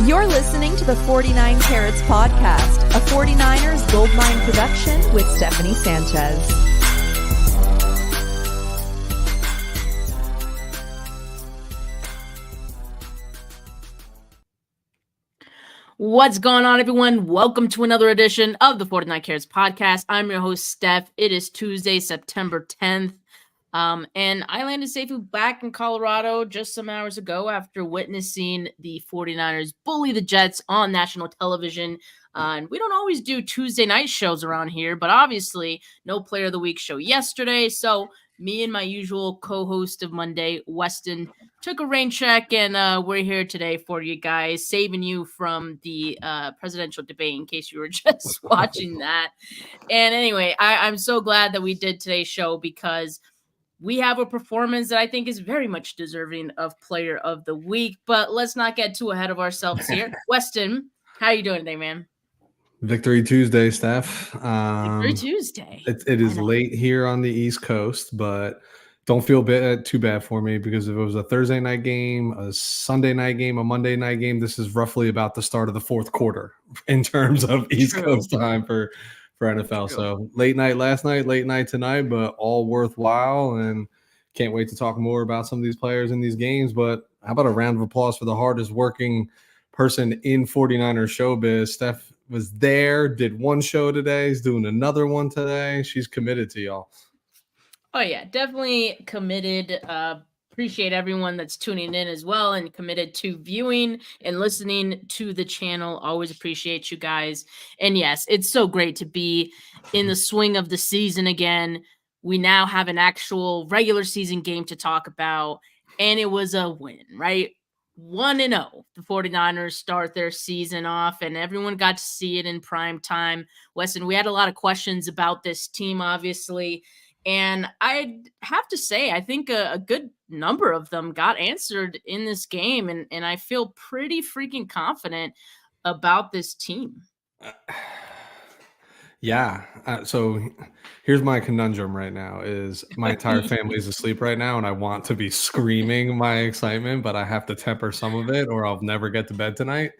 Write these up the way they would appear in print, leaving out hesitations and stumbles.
You're listening to the 49 Carats Podcast, a 49ers Goldmine production with Stephanie Sanchez. What's going on, everyone? Welcome to another edition of the 49 Carats Podcast. I'm your host, Steph. It is Tuesday, September 10th. And I landed safely back in Colorado just some hours ago after witnessing the 49ers bully the Jets on national television. And we don't always do Tuesday night shows around here, but obviously no Player of the Week show yesterday. So me and my usual co-host of Monday, Weston, took a rain check, and we're here today for you guys, saving you from the presidential debate in case you were just watching that. And anyway, I'm so glad that we did today's show because we have a performance that I think is very much deserving of Player of the Week. But let's not get too ahead of ourselves here. Weston, how are you doing today, man? Victory Tuesday, Steph. Victory Tuesday. It is late here on the East Coast, but don't feel too bad for me because if it was a Thursday night game, a Sunday night game, a Monday night game, this is roughly about the start of the fourth quarter in terms of East Coast time for NFL. So late night last night, late night tonight, but all worthwhile, and can't wait to talk more about some of these players in these games. But how about a round of applause for the hardest working person in 49ers showbiz? Steph was there, did one show today, is doing another one today. She's committed to y'all. Oh, yeah, definitely committed. Appreciate everyone that's tuning in as well and committed to viewing and listening to the channel. Always appreciate you guys. And yes, it's so great to be in the swing of the season again. We now have an actual regular season game to talk about, and it was a win, right? 1-0. The 49ers start their season off, and everyone got to see it in prime time. Weston, we had a lot of questions about this team, obviously. And I have to say, I think a good number of them got answered in this game, and I feel pretty freaking confident about this team. Yeah. So here's my conundrum right now is my entire family is asleep right now, and I want to be screaming my excitement, but I have to temper some of it or I'll never get to bed tonight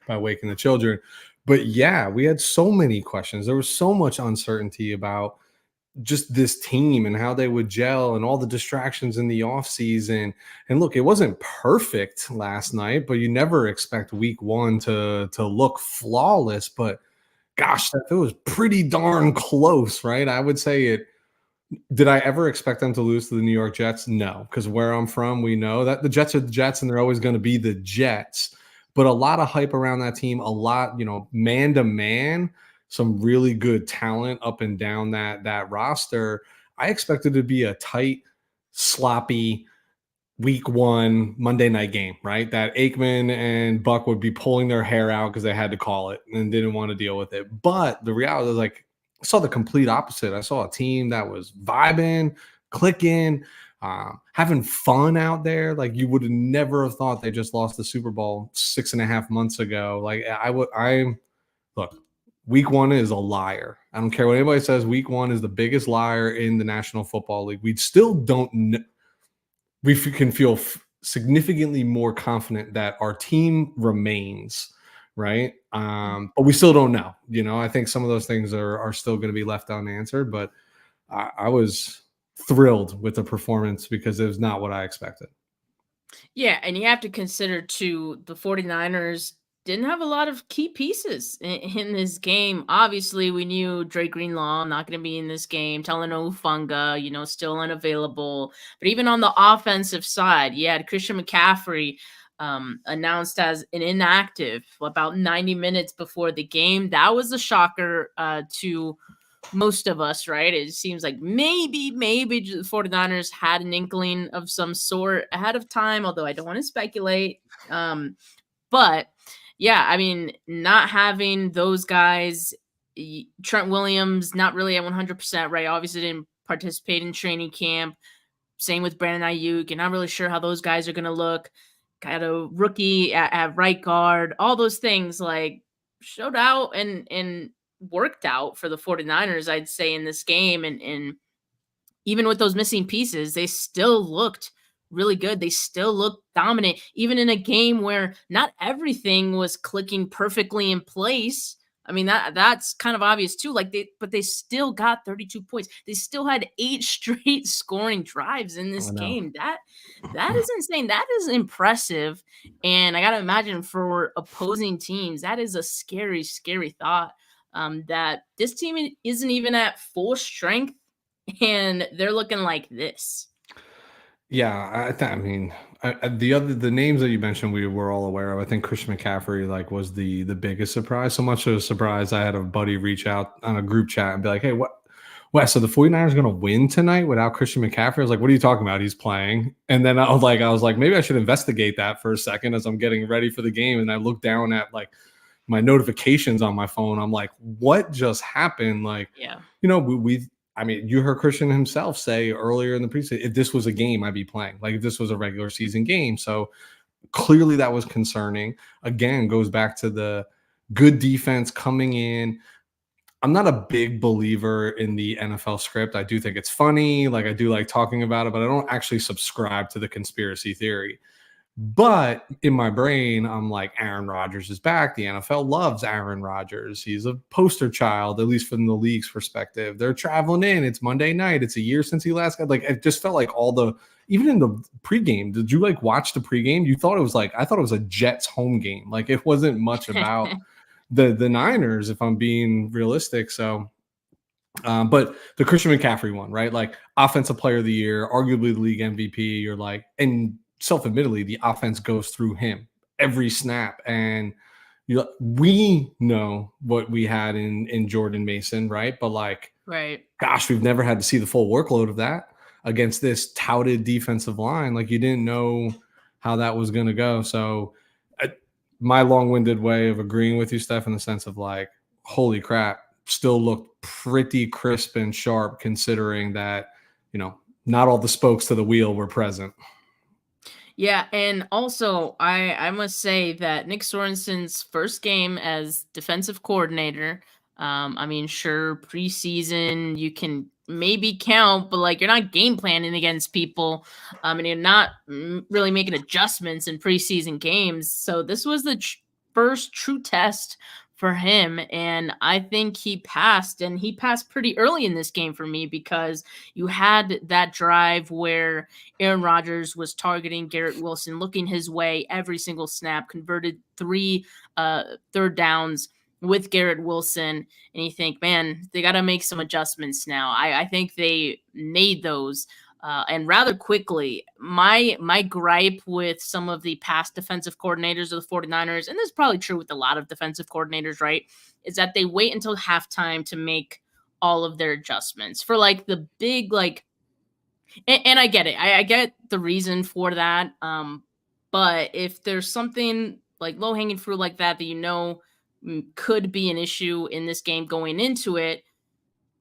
by waking the children. But yeah, we had so many questions. There was so much uncertainty about just this team and how they would gel and all the distractions in the offseason. And look, it wasn't perfect last night, but you never expect week one to look flawless. But gosh, it was pretty darn close, right? I would say it. Did I ever expect them to lose to the New York Jets? No, because where I'm from, we know that the Jets are the Jets and they're always going to be the Jets. But a lot of hype around that team, a lot, man to man, some really good talent up and down that roster. I expected it to be a tight, sloppy week one Monday night game, right? That Aikman and Buck would be pulling their hair out because they had to call it and didn't want to deal with it. But the reality is, I saw the complete opposite. I saw a team that was vibing, clicking, having fun out there. Like you would have never have thought they just lost the Super Bowl 6.5 months ago. Look, week one is a liar. I don't care what anybody says. Week one is the biggest liar in the National Football League. We still don't know. We can feel significantly more confident that our team remains, right? But we still don't know. I think some of those things are still going to be left unanswered. But I was thrilled with the performance because it was not what I expected. Yeah, and you have to consider, too, the 49ers didn't have a lot of key pieces in this game. Obviously, we knew Drake Greenlaw not going to be in this game. Talanoa Hufanga, still unavailable. But even on the offensive side, you had Christian McCaffrey announced as an inactive about 90 minutes before the game. That was a shocker to most of us, right? It seems like maybe the 49ers had an inkling of some sort ahead of time, although I don't want to speculate. But yeah, I mean, not having those guys, Trent Williams, not really at 100%, right? Obviously didn't participate in training camp. Same with Brandon Ayuk. You're not really sure how those guys are going to look. Got a rookie at right guard. All those things showed out and worked out for the 49ers, I'd say, in this game. And even with those missing pieces, they still looked really good. They still looked dominant, even in a game where not everything was clicking perfectly in place. I mean, that's kind of obvious too. But they still got 32 points. They still had 8 straight scoring drives in this I know. game. That is insane. That is impressive. And I gotta imagine for opposing teams, that is a scary, scary thought. That this team isn't even at full strength, and they're looking like this. Yeah, I mean, the names that you mentioned, we were all aware of. I think Christian McCaffrey was the biggest surprise. So much of a surprise, I had a buddy reach out on a group chat and be like, "Hey, what, Wes? So the 49ers going to win tonight without Christian McCaffrey?" I was like, "What are you talking about? He's playing." And then I was like, maybe I should investigate that for a second as I'm getting ready for the game. And I looked down at my notifications on my phone. I'm like, "What just happened?" Yeah. I mean, you heard Christian himself say earlier in the preseason, if this was a game, I'd be playing. Like if this was a regular season game. So clearly that was concerning. Again, goes back to the good defense coming in. I'm not a big believer in the NFL script. I do think it's funny. Like I do like talking about it, but I don't actually subscribe to the conspiracy theory. But in my brain, I'm like, Aaron Rodgers is back. The NFL loves Aaron Rodgers. He's a poster child, at least from the league's perspective. They're traveling in. It's Monday night. It's a year since he last got, like, it just felt like even in the pregame, did you watch the pregame? I thought it was a Jets home game. Like it wasn't much about the Niners, if I'm being realistic. So, but the Christian McCaffrey one, right? Like offensive player of the year, arguably the league MVP. You're like, and self-admittedly, the offense goes through him every snap. And we know what we had in Jordan Mason, right? But Right. gosh, we've never had to see the full workload of that against this touted defensive line. Like you didn't know how that was going to go. So my long-winded way of agreeing with you, Steph, in the sense of like, holy crap, still looked pretty crisp and sharp considering that, not all the spokes to the wheel were present. Yeah, and also I must say that Nick Sorensen's first game as defensive coordinator, I mean, sure, preseason you can maybe count, but like you're not game planning against people, and you're not really making adjustments in preseason games. So this was the first true test for him, and I think he passed, and he passed pretty early in this game for me because you had that drive where Aaron Rodgers was targeting Garrett Wilson, looking his way every single snap, converted 3 third downs with Garrett Wilson. And you think, man, they got to make some adjustments now. I think they made those. And rather quickly, my gripe with some of the past defensive coordinators of the 49ers, and this is probably true with a lot of defensive coordinators, right, is that they wait until halftime to make all of their adjustments for like the big, like, and I get it. I get the reason for that. But if there's something like low hanging fruit like that could be an issue in this game going into it,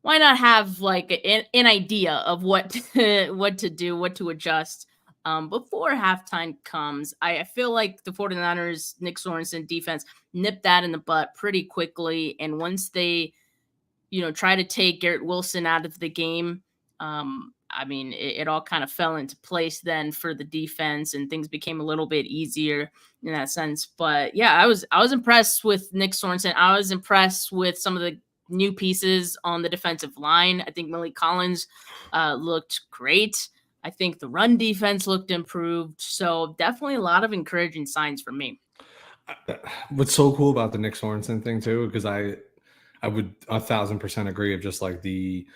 why not have like an idea of what what to do, what to adjust before halftime comes? I feel like the 49ers, Nick Sorensen defense nipped that in the butt pretty quickly. And once they, try to take Garrett Wilson out of the game, I mean, it all kind of fell into place then for the defense, and things became a little bit easier in that sense. But yeah, I was impressed with Nick Sorensen. I was impressed with some of the new pieces on the defensive line. I think Malik Collins looked great. I think the run defense looked improved. So definitely a lot of encouraging signs for me. What's so cool about the Nick Sorensen thing too, because I would 1,000% agree of just like the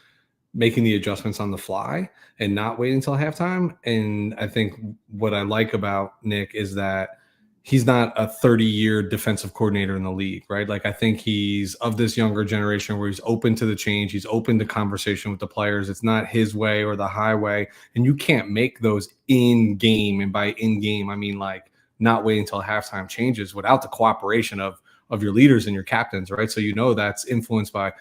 making the adjustments on the fly and not waiting until halftime. And I think what I like about Nick is that he's not a 30-year defensive coordinator in the league, right? Like I think he's of this younger generation where he's open to the change. He's open to conversation with the players. It's not his way or the highway. And you can't make those in game. And by in game, I mean like not waiting until halftime changes without the cooperation of your leaders and your captains, right? So that's influenced by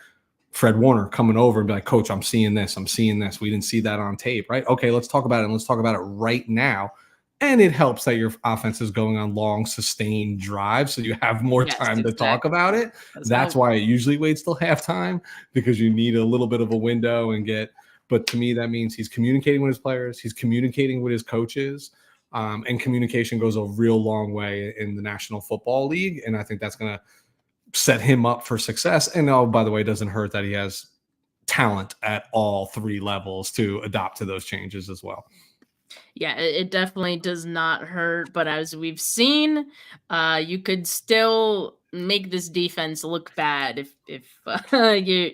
Fred Warner coming over and be like, Coach, I'm seeing this. We didn't see that on tape, right? Okay, let's talk about it. And let's talk about it right now. And it helps that your offense is going on long, sustained drives, so you have more time to talk about it. That's why it usually waits till halftime, because you need a little bit of a window and get But to me, that means he's communicating with his players, he's communicating with his coaches, and communication goes a real long way in the National Football League. And I think that's going to set him up for success. And oh, by the way, it doesn't hurt that he has talent at all three levels to adapt to those changes as well. Yeah, it definitely does not hurt. But as we've seen, you could still make this defense look bad if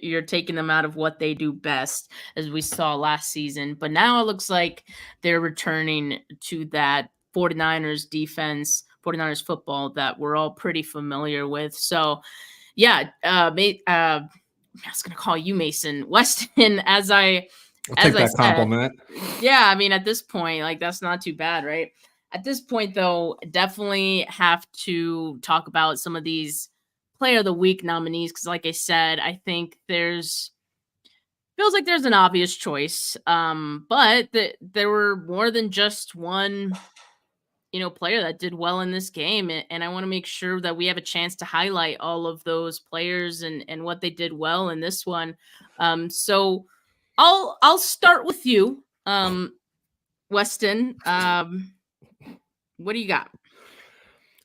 you're taking them out of what they do best, as we saw last season. But now it looks like they're returning to that 49ers defense, 49ers football that we're all pretty familiar with. So, yeah, I was going to call you Mason Weston I'll take that said, compliment. yeah, I mean, at this point, like, that's not too bad, right? At this point, though, definitely have to talk about some of these Player of the Week nominees because, like I said, I think feels like there's an obvious choice, but there were more than just one, player that did well in this game, and I want to make sure that we have a chance to highlight all of those players and what they did well in this one. So I'll start with you, Weston. What do you got?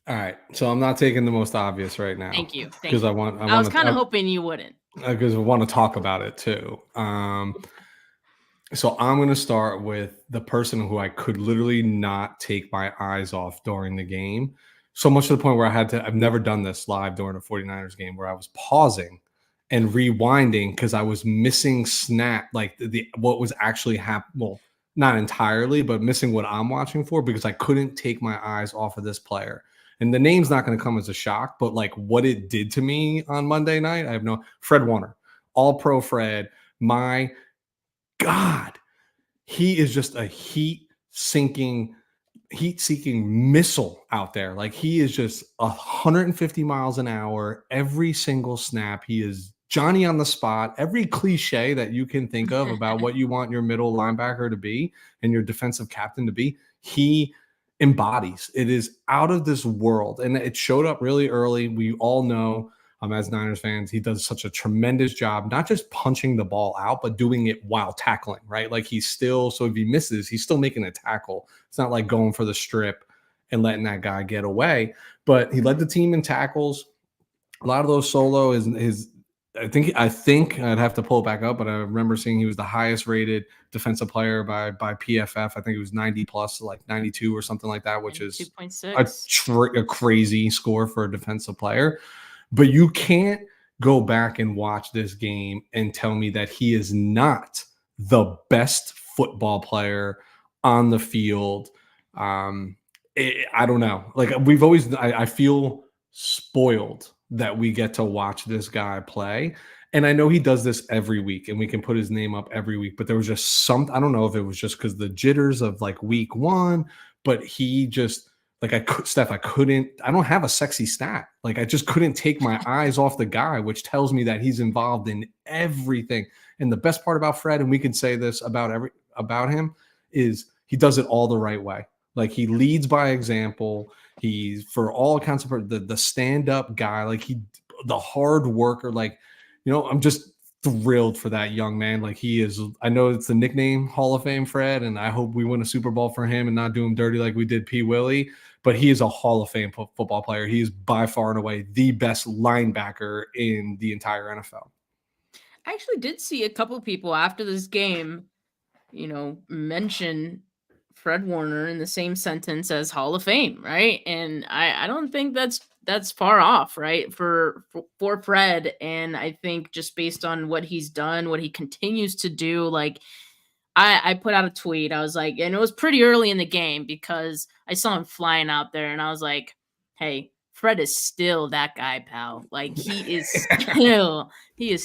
All right, so I'm not taking the most obvious right now. Thank you. Because I was kind of hoping you wouldn't. Because I want to talk about it too. So I'm going to start with the person who I could literally not take my eyes off during the game. So much to the point where I've never done this live during a 49ers game where I was pausing and rewinding because I was missing like what was actually happening. Well, not entirely, but missing what I'm watching for because I couldn't take my eyes off of this player. And the name's not going to come as a shock, but like what it did to me on Monday night, Fred Warner, all pro Fred. My God, he is just a heat-seeking missile out there. Like he is just 150 miles an hour every single snap. He is Johnny on the spot. Every cliche that you can think of about what you want your middle linebacker to be and your defensive captain to be, he embodies. It is out of this world. And it showed up really early. We all know as Niners fans, he does such a tremendous job, not just punching the ball out, but doing it while tackling, right? Like so if he misses, he's still making a tackle. It's not like going for the strip and letting that guy get away, but he led the team in tackles. A lot of those solo I think I'd have to pull it back up, but I remember seeing he was the highest rated defensive player by PFF. I think it was 90 plus, like 92 or something like that, which is 2.6. a crazy score for a defensive player. But you can't go back and watch this game and tell me that he is not the best football player on the field. I don't know. Like I feel spoiled that we get to watch this guy play. And I know he does this every week and we can put his name up every week, but there was just I don't know if it was just because the jitters of like week one, but he just, like Steph, I don't have a sexy stat. Like I just couldn't take my eyes off the guy, which tells me that he's involved in everything. And the best part about Fred, and we can say this about him, is he does it all the right way. Like he leads by example. He's, for all accounts of the stand-up guy, like the hard worker. Like, I'm just thrilled for that young man. Like he is, I know it's the nickname Hall of Fame Fred, and I hope we win a Super Bowl for him and not do him dirty like we did P. Willie. But he is a Hall of Fame football player. He is by far and away the best linebacker in the entire NFL. I actually did see a couple people after this game, mention Fred Warner in the same sentence as Hall of Fame, right? And I don't think that's far off, right? For Fred. And I think just based on what he's done, what he continues to do, like I put out a tweet. I was like, and it was pretty early in the game because I saw him flying out there and I was like, hey, Fred is still that guy, pal. Like he is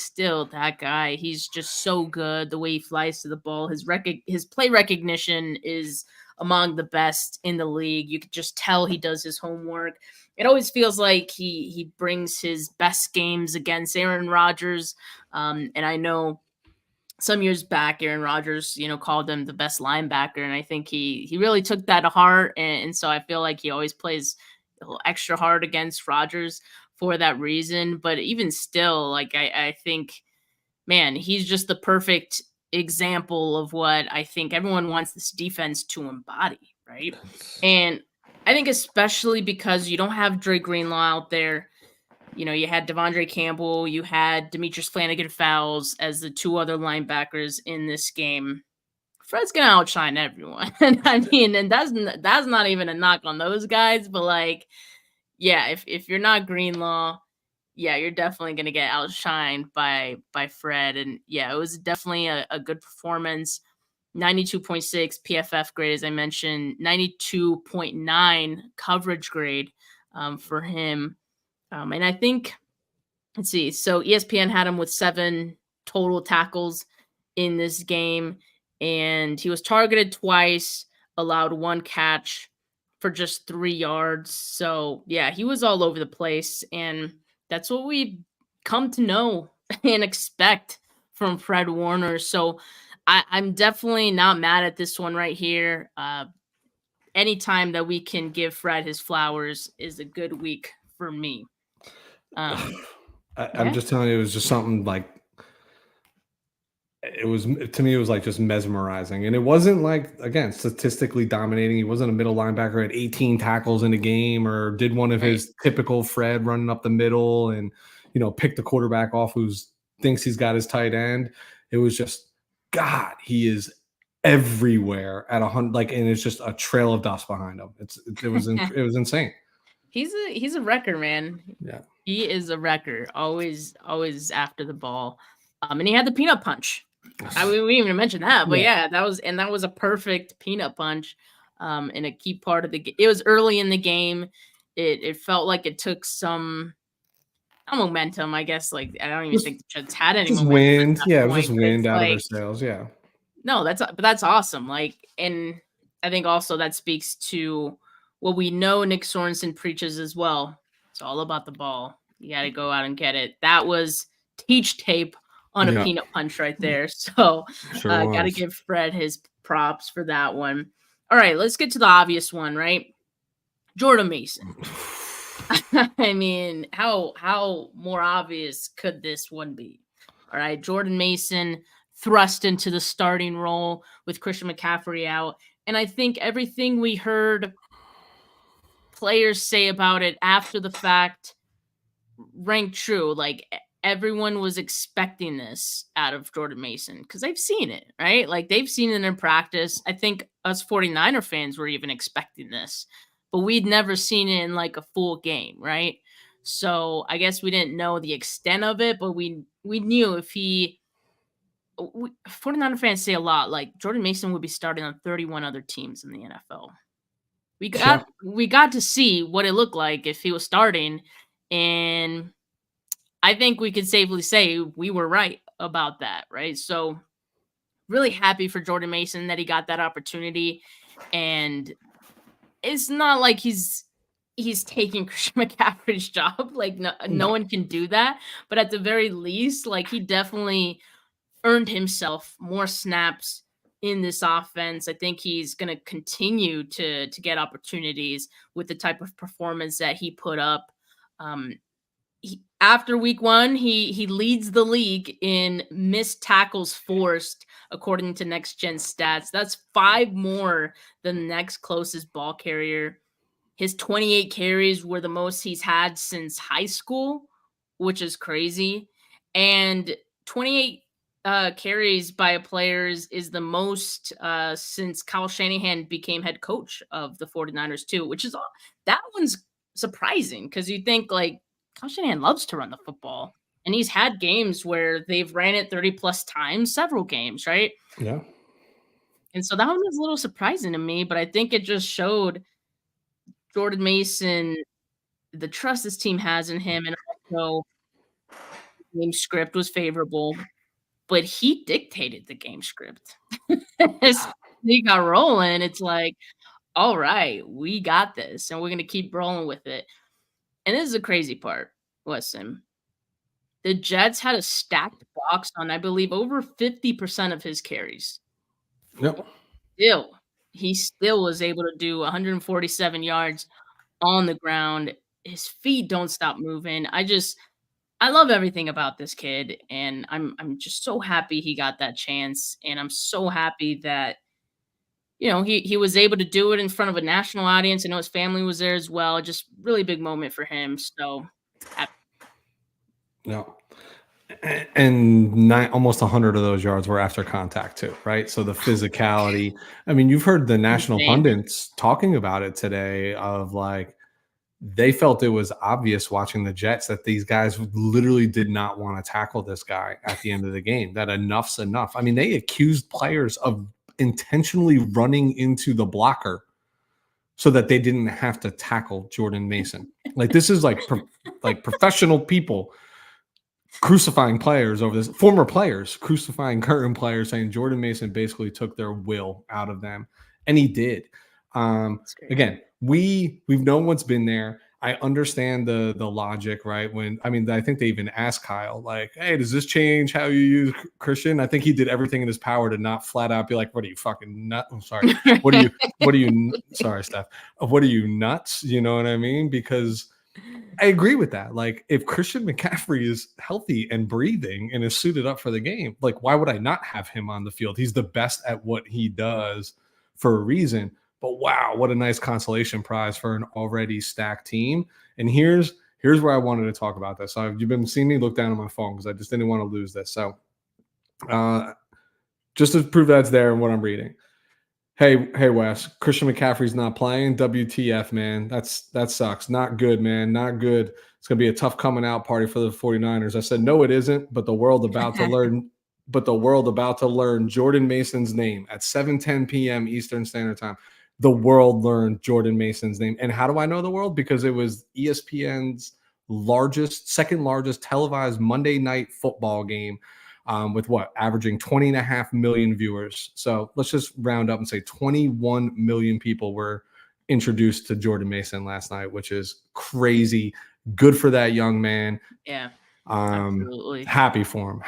still that guy. He's just so good. The way he flies to the ball, his play recognition is among the best in the league. You could just tell he does his homework. It always feels like he brings his best games against Aaron Rodgers. And I know some years back, Aaron Rodgers, called him the best linebacker. And I think he really took that to heart. And so I feel like he always plays a little extra hard against Rodgers for that reason. But even still, like I think, man, he's just the perfect example of what I think everyone wants this defense to embody, right? And I think especially because you don't have Dre Greenlaw out there. You had Devondre Campbell, you had Demetrius Flanagan Fowles as the two other linebackers in this game. Fred's gonna outshine everyone. I mean, and that's not even a knock on those guys, but like, yeah, if you're not Greenlaw, yeah, you're definitely gonna get outshined by Fred. And yeah, it was definitely a good performance. 92.6 PFF grade, as I mentioned, 92.9 coverage grade for him. And I think, let's see, so ESPN had him with 7 total tackles in this game, and he was targeted twice, allowed 1 catch for just 3 yards. So yeah, he was all over the place, and that's what we come to know and expect from Fred Warner. So I'm definitely not mad at this one right here. Anytime that we can give Fred his flowers is a good week for me. I'm Yeah. just telling you, it was just something like, it was, to me, it was like just mesmerizing. And it wasn't like, again, statistically dominating. He wasn't a middle linebacker, had 18 tackles in a game, or did one of his typical Fred running up the middle and, pick the quarterback off who thinks he's got his tight end. It was just, God, he is everywhere at 100, like, and it's just a trail of dust behind him. It was insane. He's a wrecker, man. Yeah. He is a wrecker. Always after the ball. And he had the peanut punch. I mean, we didn't even mention that, but yeah, that was a perfect peanut punch. And a key part of the game. It was early in the game. It felt like it took some momentum, I guess. Like, I don't even think the Jets had any just momentum. Wind. Yeah, it was just wind out of their like, sails. Yeah. No, that's awesome. Like, and I think also that speaks to what we know Nick Sorensen preaches as well. It's all about the ball. You got to go out and get it. That was teach tape on a peanut punch right there. So got to give Fred his props for that one. All right, let's get to the obvious one, right? Jordan Mason. I mean, how more obvious could this one be? All right, Jordan Mason thrust into the starting role with Christian McCaffrey out. And I think everything we heard players say about it after the fact rang true. Like, everyone was expecting this out of Jordan Mason because they've seen it, right? Like, they've seen it in practice. I think us 49er fans were even expecting this, but we'd never seen it in like a full game, right? So I guess we didn't know the extent of it, but we knew if 49er fans say a lot, like, Jordan Mason would be starting on 31 other teams in the NFL. We got to see what it looked like if he was starting, and I think we could safely say we were right about that, right? So really happy for Jordan Mason that he got that opportunity, and it's not like he's taking Christian McCaffrey's job. Like, no one can do that, but at the very least, like, he definitely earned himself more snaps in this offense. I think he's going to continue to get opportunities with the type of performance that he put up. After week 1, he leads the league in missed tackles forced, according to Next Gen Stats. That's 5 more than the next closest ball carrier. His 28 carries were the most he's had since high school, which is crazy. And 28 carries by a player is the most since Kyle Shanahan became head coach of the 49ers too, which is that one's surprising because you think, like, Kyle Shanahan loves to run the football, and he's had games where they've ran it 30 plus times, several games, right? Yeah. And so that one was a little surprising to me, but I think it just showed Jordan Mason, the trust this team has in him, and also the game script was favorable. But he dictated the game script. He got rolling. It's like, all right, we got this, and we're going to keep rolling with it. And this is the crazy part, Weston. The Jets had a stacked box on, I believe, over 50% of his carries. Yep. He still was able to do 147 yards on the ground. His feet don't stop moving. I love everything about this kid, and I'm just so happy he got that chance, and I'm so happy that he was able to do it in front of a national audience. I know his family was there as well. Just really big moment for him. So happy. No. And almost 100 of those yards were after contact too, right? So the physicality. I mean, you've heard the national Insane. pundits talking about it today of like they felt it was obvious watching the Jets that these guys literally did not want to tackle this guy at the end of the game, that enough's enough. I mean, they accused players of intentionally running into the blocker so that they didn't have to tackle Jordan Mason. Like this is like professional people crucifying players over this, former players crucifying current players, saying Jordan Mason basically took their will out of them, and he did. Again, we've known what's been there. I understand the logic, right? I think they even asked Kyle, like, "Hey, does this change how you use Christian?" I think he did everything in his power to not flat out be like, "What are you fucking nut?" I'm sorry. What are you? Sorry, Steph. What are you nuts? You know what I mean? Because I agree with that. Like, if Christian McCaffrey is healthy and breathing and is suited up for the game, like, why would I not have him on the field? He's the best at what he does for a reason. But wow, what a nice consolation prize for an already stacked team. And here's where I wanted to talk about this. So you've been seeing me look down at my phone because I just didn't want to lose this. So just to prove that's there and what I'm reading. Hey, Wes, Christian McCaffrey's not playing. WTF, man. That sucks. Not good, man. Not good. It's going to be a tough coming out party for the 49ers. I said, no, it isn't, but the world about to learn Jordan Mason's name at 7:10 p.m. Eastern Standard Time. The world learned Jordan Mason's name. And how do I know the world? Because it was ESPN's second largest televised Monday night football game. With averaging 20.5 million viewers. So let's just round up and say 21 million people were introduced to Jordan Mason last night, which is crazy. Good for that young man. Yeah. Absolutely. Happy for him.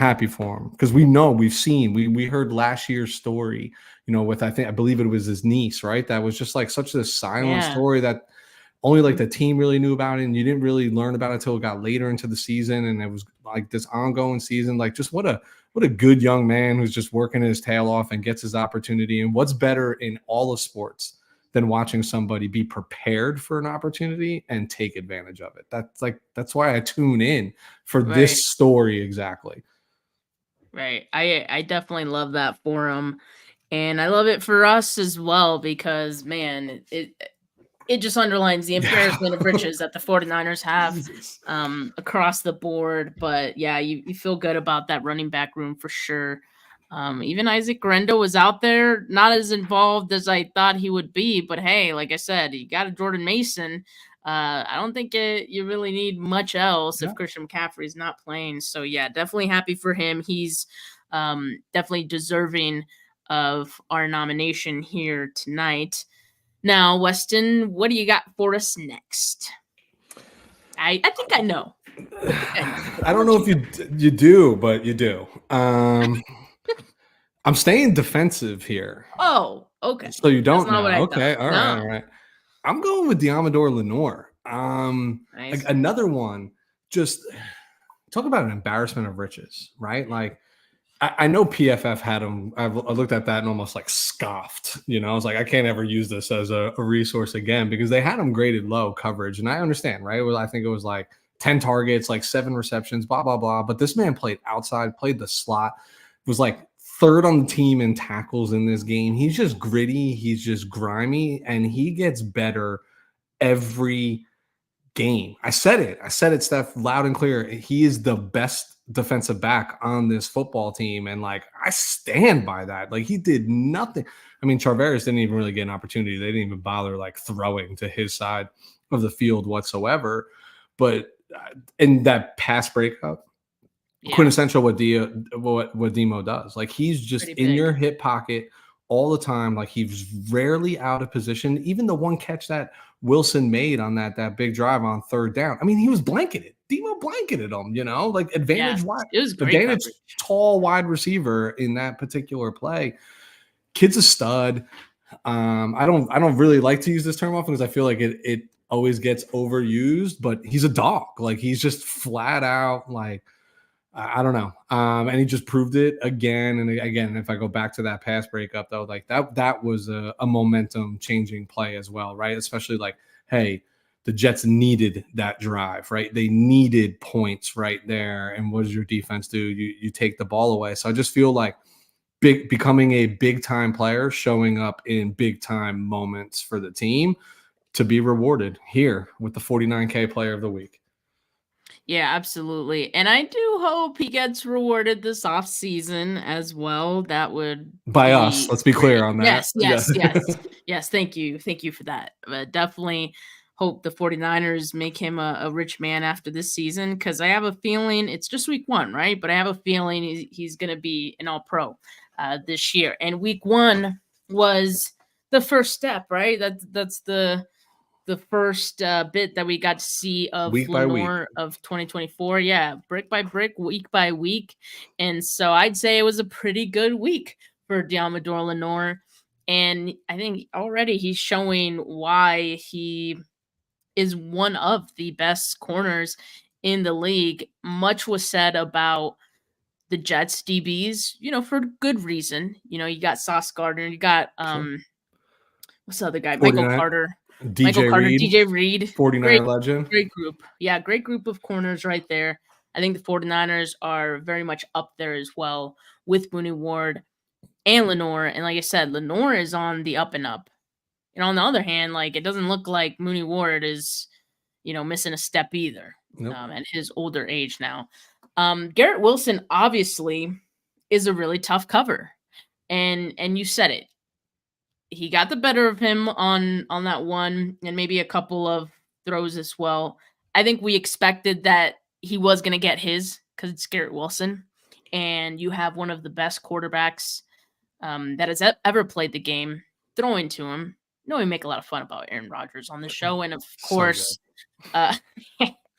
Because we heard last year's story, with, I believe it was his niece, right? That was just like such a silent story that only like the team really knew about it, and you didn't really learn about it until it got later into the season. And it was like this ongoing season, like just what a good young man who's just working his tail off and gets his opportunity. And what's better in all of sports than watching somebody be prepared for an opportunity and take advantage of it? That's why I tune in for this story. Exactly. Right. I definitely love that for him. And I love it for us as well, because man, it just underlines the embarrassment of riches that the 49ers have across the board. But yeah, you feel good about that running back room for sure. Even Isaac Grendo was out there, not as involved as I thought he would be. But hey, like I said, you got a Jordan Mason. I don't think you really need much else if Christian McCaffrey is not playing. So yeah, definitely happy for him. He's definitely deserving of our nomination here tonight. Now, Weston, what do you got for us next? I think I know. I don't know if you do, but you do. I'm staying defensive here. Oh, okay. So you don't know. Okay, all right. I'm going with Diamador Lenore. Nice. Another one, just talk about an embarrassment of riches, right? Like, I know PFF had him. I looked at that and almost like scoffed. I was like, I can't ever use this as a resource again, because they had him graded low coverage. And I understand, right? I think it was like 10 targets, like 7 receptions, blah, blah, blah. But this man played outside, played the slot, was like third on the team in tackles in this game. He's just gritty. He's just grimy, and he gets better every game. I said it, Steph, loud and clear. He is the best defensive back on this football team, and like I stand by that. Like, he did nothing. I mean, Charveris didn't even really get an opportunity. They didn't even bother like throwing to his side of the field whatsoever. But in that pass breakup, quintessential what Demo does. Like, he's just in your hip pocket all the time. Like, he's rarely out of position. Even the one catch that Wilson made on that big drive on third down, I mean, he was blanketed. Demo blanketed him, like advantage wide. It was great advantage coverage. Tall wide receiver in that particular play. Kid's a stud. I don't really like to use this term often because I feel like it always gets overused, but he's a dog. Like he's just flat out like I don't know. And he just proved it again and again. If I go back to that pass breakup though, like that was a momentum changing play as well, right? Especially like, hey, the Jets needed that drive, right? They needed points right there. And what does your defense do? You take the ball away. So I just feel like becoming a big time player, showing up in big time moments for the team to be rewarded here with the 49K player of the week. Yeah, absolutely. And I do hope he gets rewarded this off season as well. That would by be us. Let's be clear great. on that. Yes. Thank you. Thank you for that. But definitely hope the 49ers make him a rich man after this season, because I have a feeling it's just week 1, right? But I have a feeling he's going to be an all-pro this year. And week 1 was the first step, right? That's the first bit that we got to see of Week by Lenore of 2024. Yeah, brick by brick, week by week. And so I'd say it was a pretty good week for Deommodore Lenoir. And I think already he's showing why he is one of the best corners in the league. Much was said about the Jets DBs, for good reason. You got Sauce Gardner, you got what's the other guy? Michael Carter. DJ Reed, 49er legend. Great group. Yeah, great group of corners right there. I think the 49ers are very much up there as well with Mooney Ward and Lenoir. And like I said, Lenoir is on the up and up. And on the other hand, like it doesn't look like Mooney Ward is, missing a step either. Nope. At his older age now. Garrett Wilson obviously is a really tough cover. And you said it. He got the better of him on that one and maybe a couple of throws as well. I think we expected that he was going to get his because it's Garrett Wilson. And you have one of the best quarterbacks that has ever played the game throwing to him. We make a lot of fun about Aaron Rodgers on the show. And of course,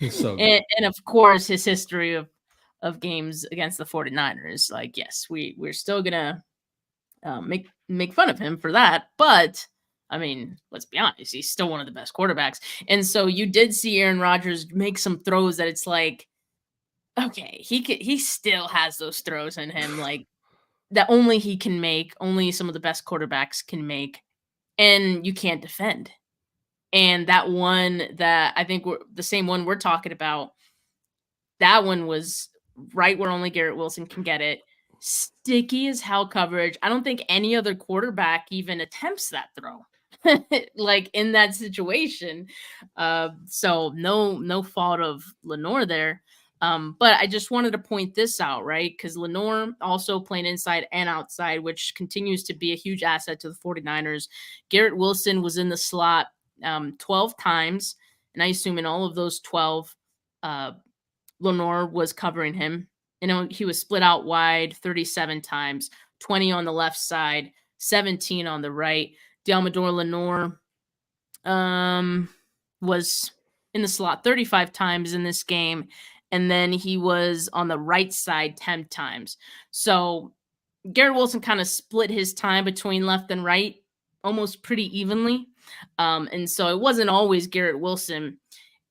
he's so good. And of course, his history of games against the 49ers. Like, yes, we're still going to make fun of him for that, but I mean, let's be honest, he's still one of the best quarterbacks. And so you did see Aaron Rodgers make some throws that it's like, okay, he still has those throws in him, like that only he can make, only some of the best quarterbacks can make, and you can't defend. And that one that I think the same one we're talking about, that one was right where only Garrett Wilson can get it. Sticky as hell coverage. I don't think any other quarterback even attempts that throw like in that situation. So no fault of Lenoir there. But I just wanted to point this out, right? Because Lenoir also playing inside and outside, which continues to be a huge asset to the 49ers. Garrett Wilson was in the slot 12 times. And I assume in all of those 12, Lenoir was covering him. He was split out wide 37 times, 20 on the left side, 17 on the right. Deommodore Lenoir was in the slot 35 times in this game, and then he was on the right side 10 times. So Garrett Wilson kind of split his time between left and right almost pretty evenly. And so it wasn't always Garrett Wilson.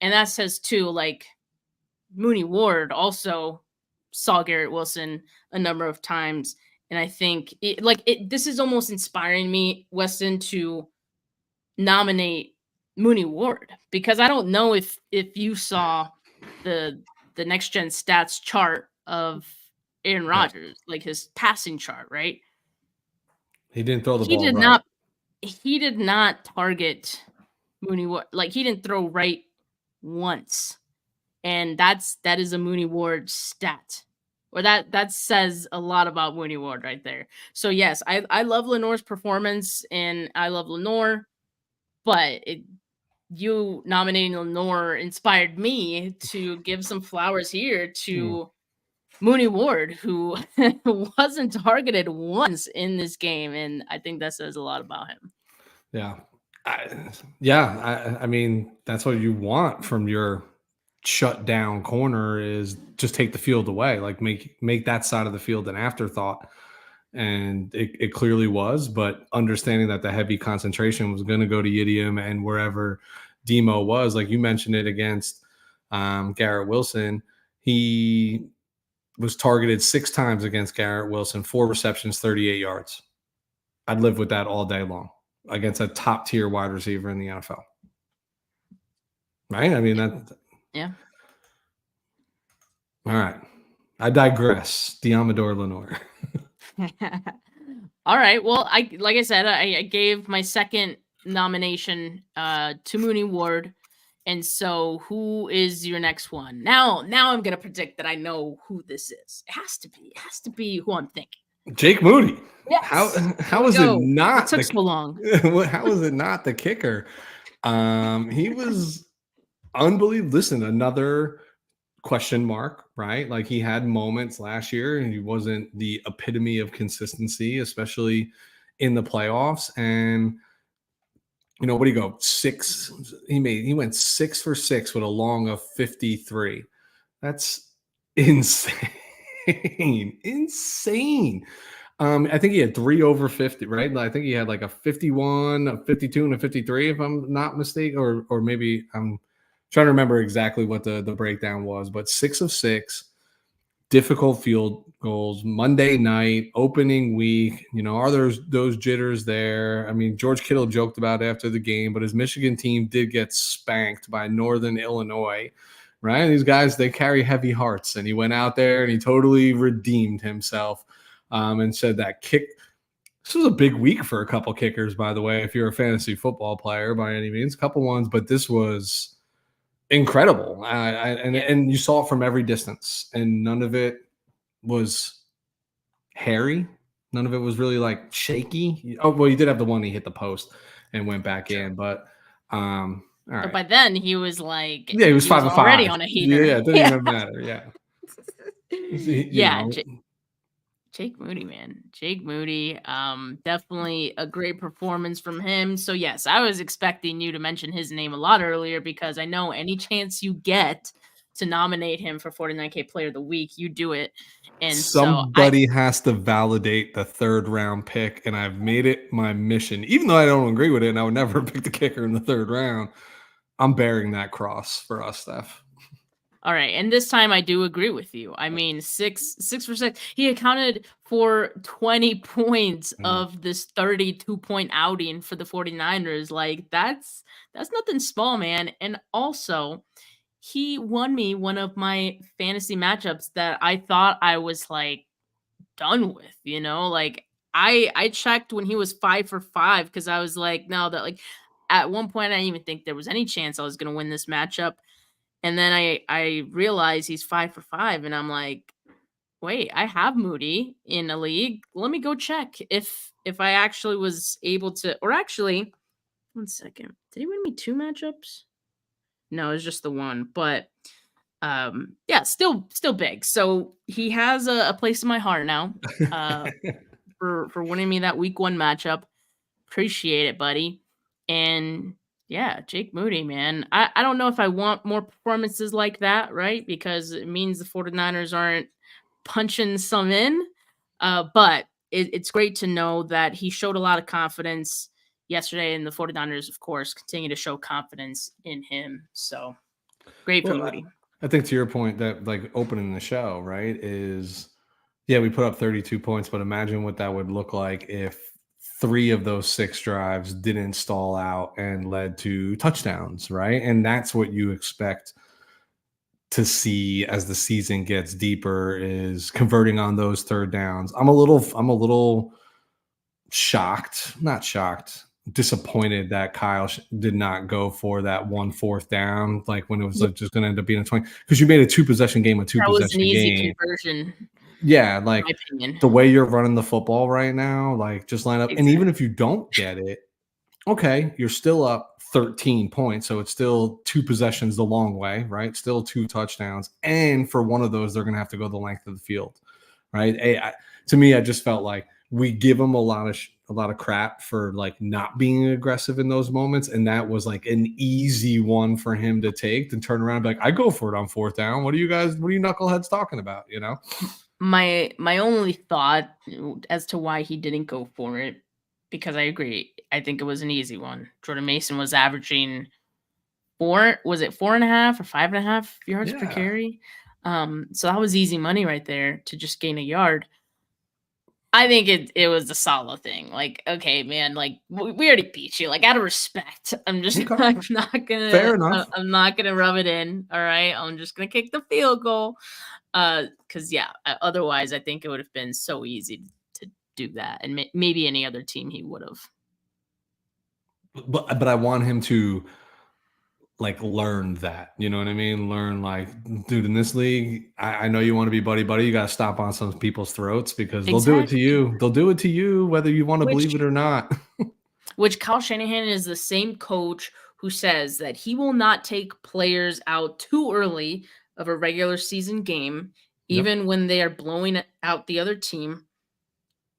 And that says, too, like Mooney Ward also saw Garrett Wilson a number of times. And I think this is almost inspiring me, Weston, to nominate Mooney Ward, because I don't know if you saw the next gen stats chart of Aaron Rodgers, like his passing chart, right? He didn't throw the ball right. He did not target Mooney Ward. Like he didn't throw right once. And that is a Mooney Ward stat, or that says a lot about Mooney Ward right there. So yes, I love Lenoir's performance and I love Lenoir, but you nominating Lenoir inspired me to give some flowers here to Mooney Ward, who wasn't targeted once in this game, and I think that says a lot about him. Yeah, I mean that's what you want from your shut down corner is just take the field away, like make that side of the field an afterthought. And it clearly was, but understanding that the heavy concentration was going to go to Yidium and wherever Demo was. Like you mentioned it against Garrett Wilson. He was targeted 6 times against Garrett Wilson, 4 receptions, 38 yards. I'd live with that all day long against a top tier wide receiver in the NFL. Right? I mean, Yeah. All right. I digress. Diamador Lenore. All right. Well, like I said, I gave my second nomination to Mooney Ward. And so who is your next one? Now I'm gonna predict that I know who this is. It has to be who I'm thinking. Jake Moody. Yes. How is it not? It took so long. How is it not the kicker? He was unbelievable. Listen, another question mark, right? Like he had moments last year and he wasn't the epitome of consistency, especially in the playoffs. And what do you go? 6. He went 6 for 6 with a long of 53. That's insane. Insane. I think he had 3 over 50, right? I think he had like a 51, a 52, and a 53, if I'm not mistaken, or maybe I'm trying to remember exactly what the breakdown was, but 6 of 6, difficult field goals, Monday night, opening week. Are those jitters there? I mean, George Kittle joked about it after the game, but his Michigan team did get spanked by Northern Illinois, right? These guys, they carry heavy hearts, and he went out there and he totally redeemed himself and said that kick. This was a big week for a couple kickers, by the way, if you're a fantasy football player by any means, a couple ones, but this was incredible. And you saw it from every distance, and none of it was hairy. None of it was really like shaky. Oh, well, you did have the one he hit the post and went back in, but all right. But by then he was like, yeah, he was 5 of 5 already on a heater. Yeah, it didn't even matter. Yeah. Yeah. Jake Moody, man. Jake Moody. Definitely a great performance from him. So yes, I was expecting you to mention his name a lot earlier because I know any chance you get to nominate him for 49K Player of the Week, you do it. And somebody has to validate the 3rd round pick, and I've made it my mission. Even though I don't agree with it, and I would never pick the kicker in the 3rd round, I'm bearing that cross for us, Steph. All right. And this time I do agree with you. I mean, 6 for 6. He accounted for 20 points of this 32-point outing for the 49ers. Like that's nothing small, man. And also he won me one of my fantasy matchups that I thought I was like done with, like I checked when he was 5 for 5 because I was like, no, that like at one point I didn't even think there was any chance I was going to win this matchup. And then I realized he's 5 for 5, and I'm like, wait, I have Moody in a league. Let me go check if I actually was able to, or actually, 1 second. Did he win me 2 matchups? No, it was just the one. But yeah, still big. So he has a place in my heart now for winning me that week 1 matchup. Appreciate it, buddy. And yeah, Jake Moody, man. I don't know if I want more performances like that, right? Because it means the 49ers aren't punching some in. But it's great to know that he showed a lot of confidence yesterday, and the 49ers, of course, continue to show confidence in him. So great for Moody. I think to your point that like opening the show, right, is yeah, we put up 32 points, but imagine what that would look like if 3 of those 6 drives didn't stall out and led to touchdowns, right? And that's what you expect to see as the season gets deeper is converting on those 3rd downs. I'm a little shocked, not shocked, disappointed that Kyle did not go for that 1 4th down, like when it was like just going to end up being a 20, because you made a 2-possession game, a 2-possession game. That was an easy conversion. Yeah, like the way you're running the football right now, like just line up. Exactly. And even if you don't get it, okay, you're still up 13 points. So it's still 2 possessions the long way, right? Still 2 touchdowns. And for one of those, they're going to have to go the length of the field, right? To me, I just felt like we give them a lot of crap for like not being aggressive in those moments. And that was like an easy one for him to take and turn around and be like, I go for it on 4th down. What are you knuckleheads talking about? My only thought as to why he didn't go for it, because I agree, I think it was an easy one. Jordan Mason was averaging was it 4.5 or 5.5 yards per Yeah. carry? So that was easy money right there to just gain a yard. I think it was a Salah thing. Like, okay, man, like we already beat you. Like, out of respect, I'm just Okay. not gonna Fair enough. I'm not gonna rub it in. All right, I'm just gonna kick the field goal. Because yeah, otherwise I think it would have been so easy to do that, and maybe any other team he would have. But I want him to like learn that, you know what I mean? Learn like, dude, in this league, I know you want to be buddy buddy. You got to stomp on some people's throats because they'll do it to Exactly. you. They'll do it to you whether you want to believe Which it or not. which Kyle Shanahan is the same coach who says that he will not take players out too early of a regular season game, Yep. even when they are blowing out the other team,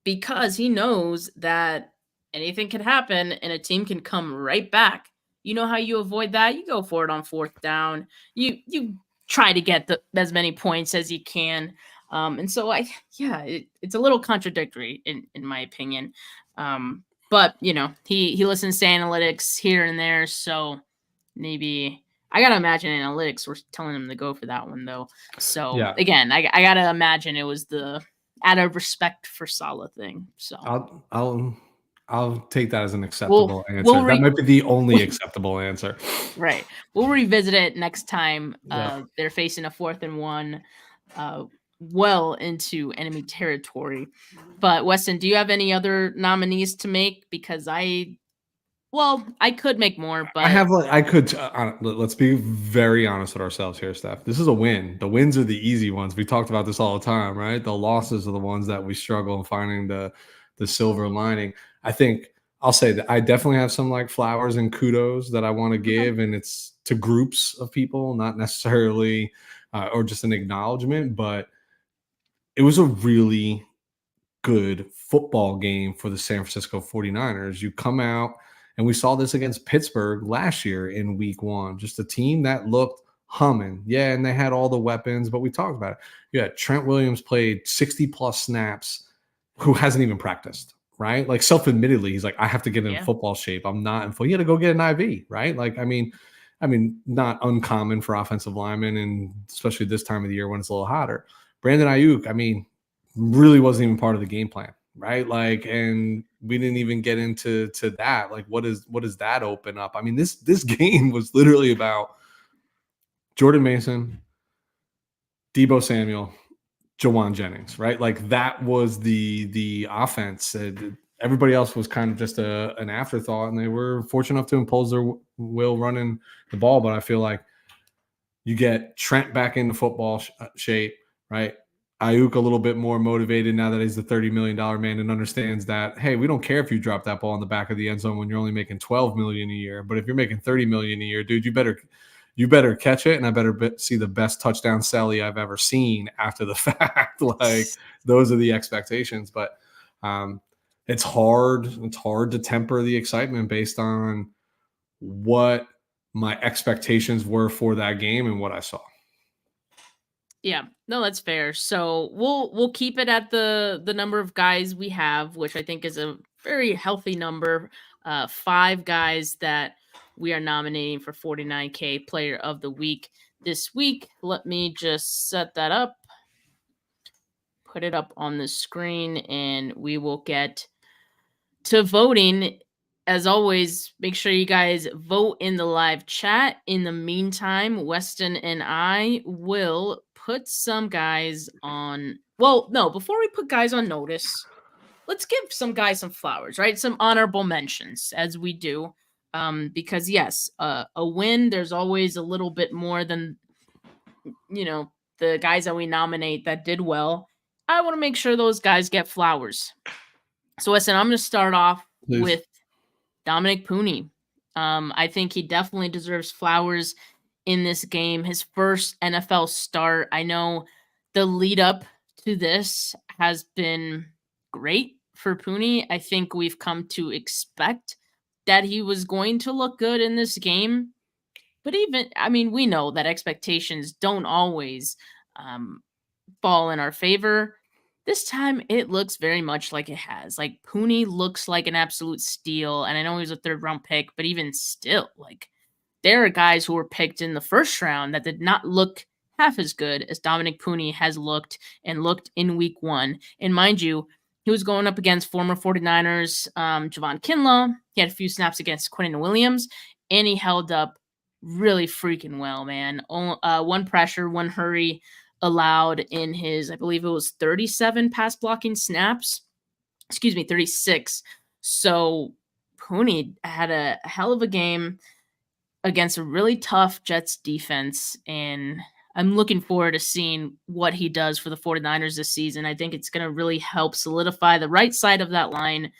because he knows that anything can happen and a team can come right back. You know how you avoid that? You go for it on fourth down. You try to get as many points as you can. And so it's a little contradictory in my opinion. But he listens to analytics here and there, so maybe I gotta imagine analytics were telling him to go for that one though. So Yeah. again, I gotta imagine it was the out of respect for Salah thing. So I'll take that as an acceptable answer. we'll That might be the only acceptable answer. right. We'll revisit it next time Yeah. they're facing a 4th and 1 well into enemy territory. But Weston, do you have any other nominees to make? Because I could make more, but I could let's be very honest with ourselves here, Steph. This is a win. The wins are the easy ones. We talked about this all the time, right? The losses are the ones that we struggle in finding the silver lining. I think I'll say that I definitely have some like flowers and kudos that I want to give, and it's to groups of people, not necessarily or just an acknowledgement, but it was a really good football game for the San Francisco 49ers. You come out, and we saw this against Pittsburgh last year in week 1, just a team that looked humming. Yeah, and they had all the weapons, but we talked about it. Yeah, Trent Williams played 60 plus snaps, who hasn't even practiced, right? Like self-admittedly, he's like, I have to get in football shape. I'm not in full. He had to go get an IV, right? Like, I mean, not uncommon for offensive linemen, and especially this time of the year when it's a little hotter. Brandon Ayuk, I mean, really wasn't even part of the game plan, right? Like, and we didn't even get into that. Like, what does that open up? I mean, this game was literally about Jordan Mason, Deebo Samuel, Jawan Jennings, right? Like that was the offense. Everybody else was kind of just an afterthought, and they were fortunate enough to impose their will running the ball. But I feel like you get Trent back into football shape, right? Ayuk a little bit more motivated now that he's the $30 million man and understands that, hey, we don't care if you drop that ball in the back of the end zone when you're only making $12 million a year. But if you're making $30 million a year, dude, you better catch it, and I better see the best touchdown Sally I've ever seen after the fact. Like those are the expectations. But it's hard. It's hard to temper the excitement based on what my expectations were for that game and what I saw. Yeah, no, that's fair. So we'll keep it at the number of guys we have, which I think is a very healthy number. 5 guys that we are nominating for 49K Player of the Week this week. Let me just set that up, put it up on the screen, and we will get to voting. As always, make sure you guys vote in the live chat. In the meantime, Weston and I will put some guys on. Well, no, before we put guys on notice, let's give some guys some flowers, right? Some honorable mentions, as we do. Because yes, a win, there's always a little bit more than the guys that we nominate that did well. I want to make sure those guys get flowers. So Weston, I'm going to start off with Dominic Pooney. I think he definitely deserves flowers in this game. His first NFL start. I know the lead up to this has been great for Pooney. I think we've come to expect that he was going to look good in this game. But we know that expectations don't always fall in our favor. This time, it looks very much like it has. Like, Pooney looks like an absolute steal, and I know he was a 3rd-round pick, but even still, like, there are guys who were picked in the first round that did not look half as good as Dominic Pooney has looked in week 1. And mind you, he was going up against former 49ers, Javon Kinlaw. He had a few snaps against Quinnen Williams, and he held up really freaking well, man. One pressure, one hurry allowed in his, I believe it was 37 pass blocking snaps. 36. So Pooney had a hell of a game against a really tough Jets defense, and I'm looking forward to seeing what he does for the 49ers this season. I think it's going to really help solidify the right side of that line.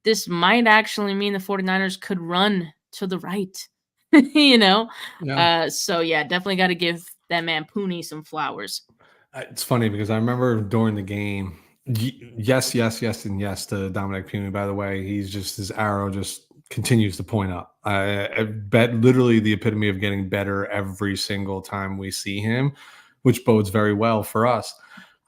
This might actually mean the 49ers could run to the right, Yeah. So, yeah, definitely got to give that man Pooney some flowers. It's funny because I remember during the game, yes, and yes to Dominic Pooney. By the way, his arrow just continues to point up. I bet literally the epitome of getting better every single time we see him, which bodes very well for us.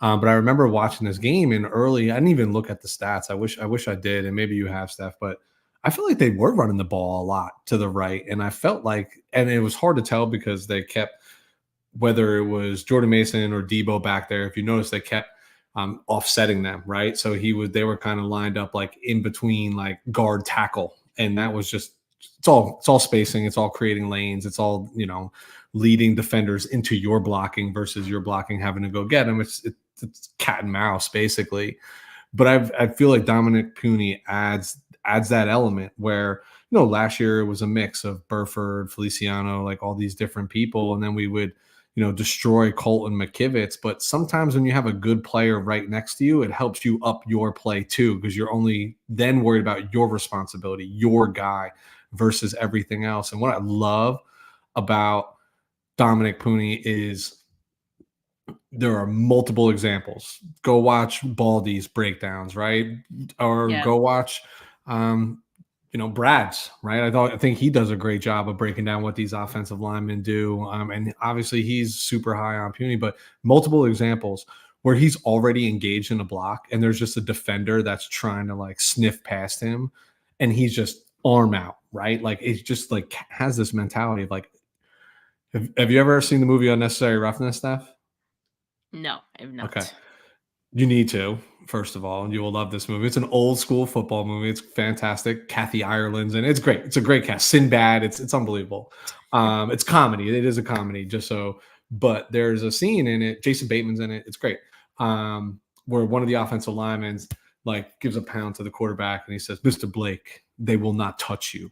But I remember watching this game in early. I didn't even look at the stats. I wish I did, and maybe you have, Steph. But I feel like they were running the ball a lot to the right, and I felt like, and it was hard to tell because they kept, whether it was Jordan Mason or Debo back there, if you notice, they kept offsetting them, right? So they were kind of lined up like in between, like guard tackle, and that was just it's all spacing, it's all creating lanes, it's all leading defenders into your blocking versus your blocking having to go get them. It's cat and mouse basically. But I feel like Dominic Pooney adds that element where last year it was a mix of Burford, Feliciano, like all these different people, and then we would destroy Colton McKivitz. But sometimes when you have a good player right next to you, it helps you up your play too, because you're only then worried about your responsibility, your guy, versus everything else. And what I love about Dominic Pooney is there are multiple examples. Go watch Baldy's breakdowns, right? Or go watch Brad's, right? I think he does a great job of breaking down what these offensive linemen do. And obviously he's super high on Pooney, but multiple examples where he's already engaged in a block and there's just a defender that's trying to like sniff past him and he's just arm out, right? Like it's just like has this mentality of like, have you ever seen the movie Unnecessary Roughness, Steph? No, I have not. Okay. You need to, first of all, and you will love this movie. It's an old school football movie. It's fantastic. Kathy Ireland's and it's great. It's a great cast. Sinbad. It's unbelievable. It's comedy. It is a comedy. But there's a scene in it. Jason Bateman's in it. It's great. Where one of the offensive linemen like gives a pound to the quarterback and he says, "Mr. Blake, they will not touch you."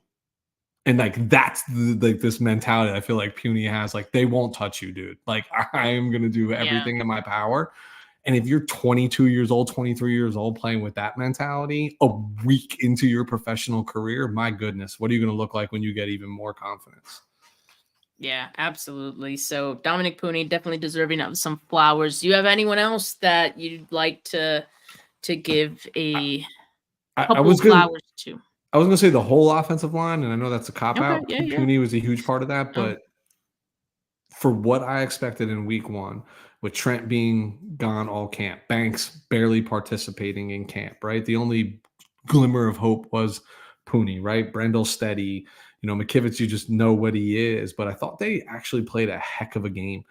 And like that's like this mentality I feel like Pooney has. Like they won't touch you, dude. Like I am gonna do everything in my power. And if you're 22 years old, 23 years old playing with that mentality a week into your professional career, my goodness, what are you going to look like when you get even more confidence? Yeah, absolutely. So Dominic Pooney definitely deserving of some flowers. Do you have anyone else that you'd like to give a couple of flowers to? I was going to say the whole offensive line, and I know that's a cop-out. Yeah, Pooney was a huge part of that, but for what I expected in week 1, with Trent being gone all camp, Banks barely participating in camp, right? The only glimmer of hope was Pooney, right? Brendel steady, McKivitz, you just know what he is. But I thought they actually played a heck of a game.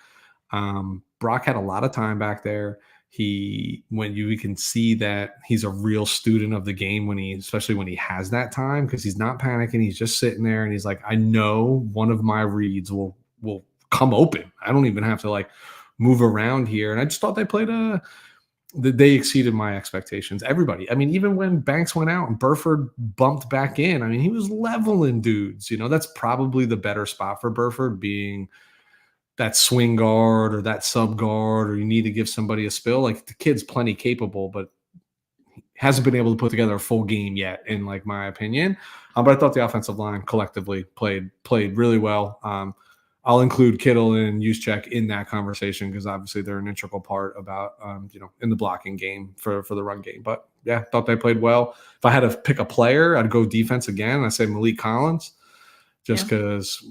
Brock had a lot of time back there. We can see that he's a real student of the game especially when he has that time, because he's not panicking. He's just sitting there and he's like, I know one of my reads will come open. I don't even have to like move around here. And I just thought they exceeded my expectations. Everybody. I mean, even when Banks went out and Burford bumped back in, I mean, he was leveling dudes. That's probably the better spot for Burford, being that swing guard or that sub guard, or you need to give somebody a spill. Like the kid's plenty capable, but hasn't been able to put together a full game yet, in like my opinion. But I thought the offensive line collectively played really well. I'll include Kittle and Juszczyk in that conversation because obviously they're an integral part about, in the blocking game for the run game. But yeah, thought they played well. If I had to pick a player, I'd go defense again. I say Malik Collins, just because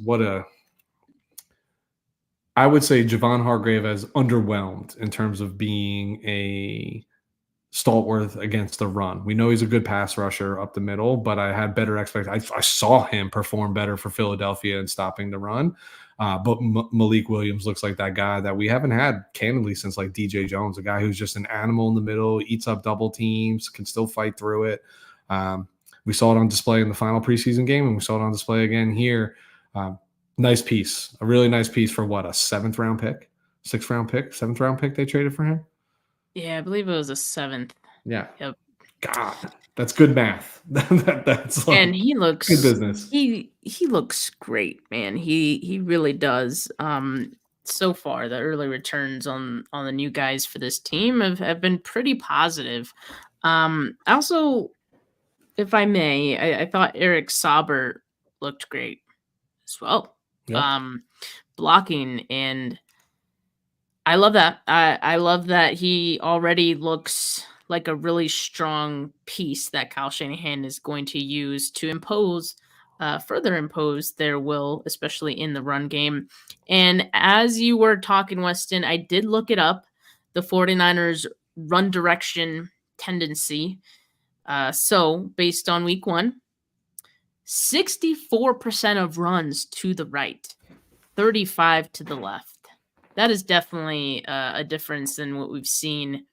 I would say Javon Hargrave has underwhelmed in terms of being a stalwart against the run. We know he's a good pass rusher up the middle, but I had better expectations. I saw him perform better for Philadelphia in stopping the run. But Malik Williams looks like that guy that we haven't had candidly since like DJ Jones, a guy who's just an animal in the middle, eats up double teams, can still fight through it. We saw it on display in the final preseason game, and we saw it on display again here. Nice piece, a really nice piece for what, a 7th round pick, 6th round pick, 7th round pick they traded for him. Yeah, I believe it was a 7th. Yeah. Yep. God, that's good math. That's like And he looks good business. He looks great, man. He really does. So far, the early returns on the new guys for this team have been pretty positive. Also, if I may, I thought Eric Sauber looked great as well. Yep. Blocking, and I love that. I love that he already looks like a really strong piece that Kyle Shanahan is going to use to further impose their will, especially in the run game. And as you were talking, Weston, I did look it up, the 49ers run direction tendency. So based on week 1, 64% of runs to the right, 35 to the left. That is definitely a difference than what we've seen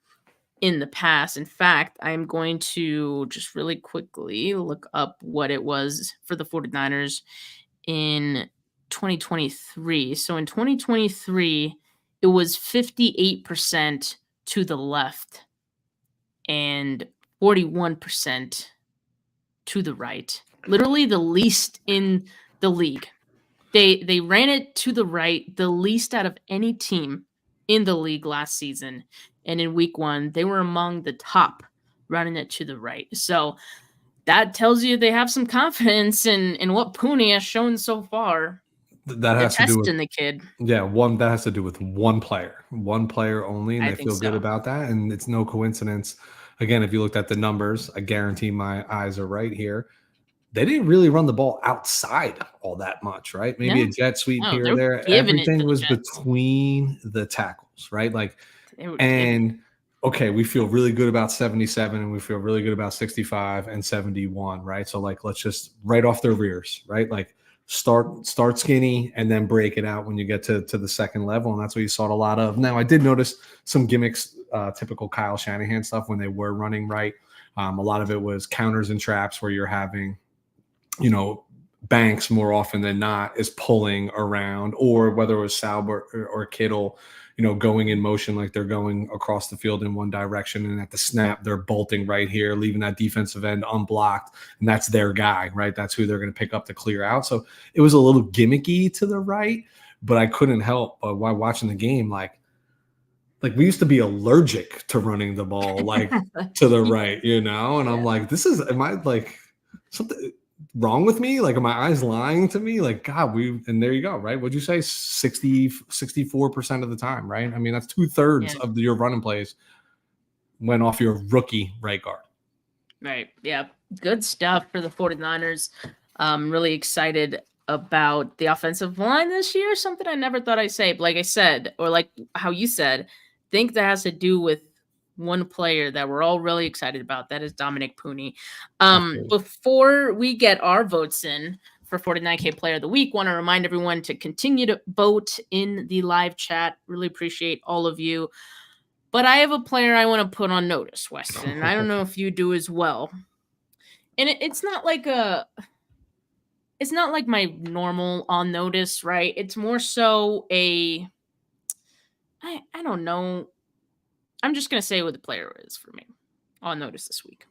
in the past. In fact, I'm going to just really quickly look up what it was for the 49ers in 2023. So in 2023, it was 58% to the left and 41% to the right. Literally the least in the league. They ran it to the right, the least out of any team in the league last season. And in week 1, they were among the top running it to the right. So that tells you they have some confidence in what Pooney has shown so far. That has to do with the kid. Yeah, that has to do with one player only, and they feel good about that. And it's no coincidence. Again, if you looked at the numbers, I guarantee my eyes are right here. They didn't really run the ball outside all that much, right? Maybe a jet sweep here or there. Everything was between the tackles, right? Like, and okay, we feel really good about 77 and we feel really good about 65 and 71, right? So like, let's just right off their rears, right? Like start skinny and then break it out when you get to the second level. And that's what you saw a lot of. Now, I did notice some gimmicks, typical Kyle Shanahan stuff when they were running right. A lot of it was counters and traps where you're having, Banks more often than not is pulling around, or whether it was Sauber or Kittle, going in motion like they're going across the field in one direction, and at the snap they're bolting right here, leaving that defensive end unblocked, and that's their guy, right? That's who they're going to pick up to clear out. So it was a little gimmicky to the right, but I couldn't help but while watching the game, like we used to be allergic to running the ball like to the right, and I'm like, am I like something wrong with me? Like, are my eyes lying to me? Like, God, and there you go, right? What'd you say? 64% of the time, right? I mean, that's 2/3 of your running plays went off your rookie right guard. Right. Yeah. Good stuff for the 49ers. Really excited about the offensive line this year. Something I never thought I'd say, but like I said, or like how you said, think that has to do with one player that we're all really excited about. That is Dominic Pooney. Before we get our votes in for 49K Player of the Week, want to remind everyone to continue to vote in the live chat. Really appreciate all of you. But I have a player I want to put on notice, Weston. I don't know if you do as well. And it's not like my normal on notice, right? It's more so I don't know. I'm just going to say what the player is for me on notice this week.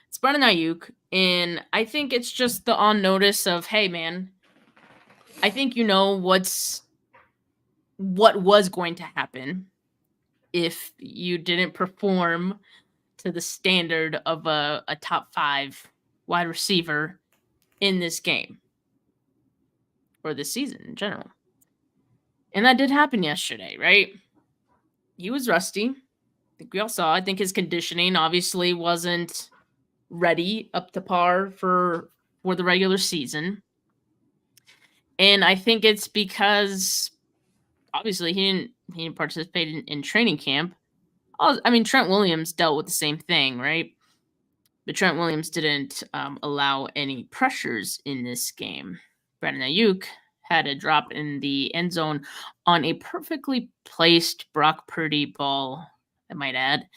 It's Brandon Ayuk, and I think it's just the on notice of, hey, man, I think what was going to happen if you didn't perform to the standard of a top 5 wide receiver in this game or this season in general. And that did happen yesterday, right? He was rusty. I think we all saw. I think his conditioning obviously wasn't ready up to par for the regular season. And I think it's because obviously he didn't participate in training camp. I mean, Trent Williams dealt with the same thing, right? But Trent Williams didn't allow any pressures in this game. Brandon Ayuk had a drop in the end zone on a perfectly placed Brock Purdy ball, I might add.